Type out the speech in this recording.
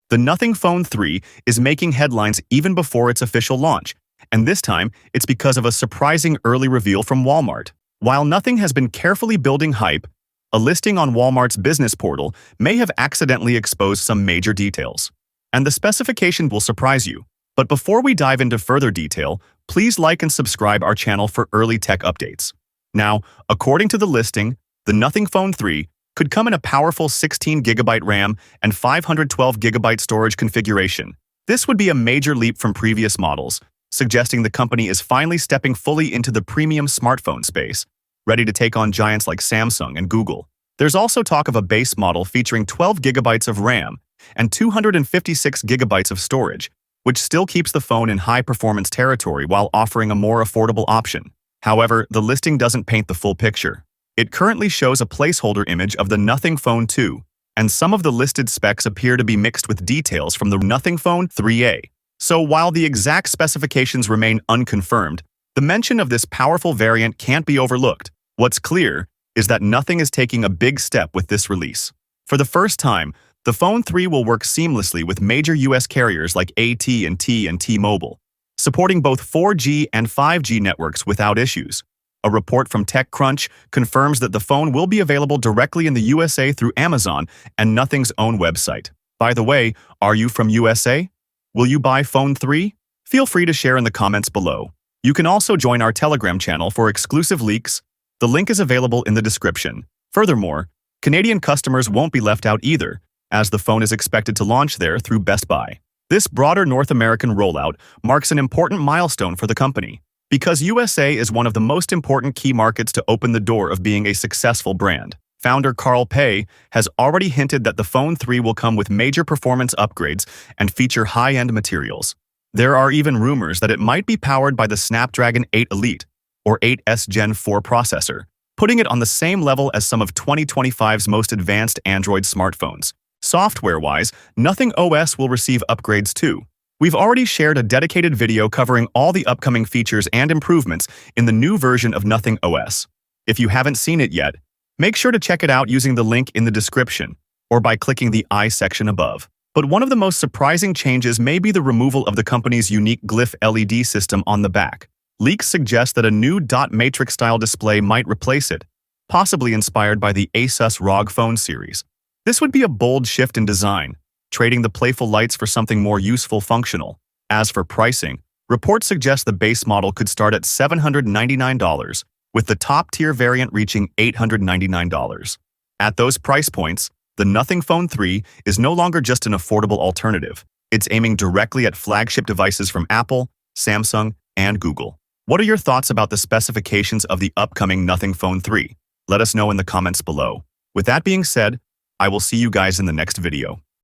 The Nothing Phone 3 is making headlines even before its official launch, and this time it's because of a surprising early reveal from Walmart. While Nothing has been carefully building hype, a listing on Walmart's business portal may have accidentally exposed some major details. And the specification will surprise you. But before we dive into further detail, please like and subscribe our channel for early tech updates. Now, according to the listing, the Nothing Phone 3 could come in a powerful 16GB RAM and 512GB storage configuration. This would be a major leap from previous models, suggesting the company is finally stepping fully into the premium smartphone space, ready to take on giants like Samsung and Google. There's also talk of a base model featuring 12GB of RAM and 256GB of storage, which still keeps the phone in high-performance territory while offering a more affordable option. However, the listing doesn't paint the full picture. It currently shows a placeholder image of the Nothing Phone 2, and some of the listed specs appear to be mixed with details from the Nothing Phone 3A. So while the exact specifications remain unconfirmed, the mention of this powerful variant can't be overlooked. What's clear is that Nothing is taking a big step with this release. For the first time, the Phone 3 will work seamlessly with major US carriers like AT&T and T-Mobile, supporting both 4G and 5G networks without issues. A report from TechCrunch confirms that the phone will be available directly in the USA through Amazon and Nothing's own website. By the way, are you from USA? Will you buy Phone 3? Feel free to share in the comments below. You can also join our Telegram channel for exclusive leaks. The link is available in the description. Furthermore, Canadian customers won't be left out either, as the phone is expected to launch there through Best Buy. This broader North American rollout marks an important milestone for the company, because USA is one of the most important key markets to open the door of being a successful brand. Founder Carl Pei has already hinted that the Phone 3 will come with major performance upgrades and feature high-end materials. There are even rumors that it might be powered by the Snapdragon 8 Elite or 8S Gen 4 processor, putting it on the same level as some of 2025's most advanced Android smartphones. Software-wise, Nothing OS will receive upgrades too. We've already shared a dedicated video covering all the upcoming features and improvements in the new version of Nothing OS. If you haven't seen it yet, make sure to check it out using the link in the description or by clicking the I section above. But one of the most surprising changes may be the removal of the company's unique glyph LED system on the back. Leaks suggest that a new dot matrix-style display might replace it, possibly inspired by the Asus ROG phone series. This would be a bold shift in design, trading the playful lights for something more useful functional. As for pricing, reports suggest the base model could start at $799, with the top-tier variant reaching $899. At those price points, the Nothing Phone 3 is no longer just an affordable alternative. It's aiming directly at flagship devices from Apple, Samsung, and Google. What are your thoughts about the specifications of the upcoming Nothing Phone 3? Let us know in the comments below. With that being said, I will see you guys in the next video.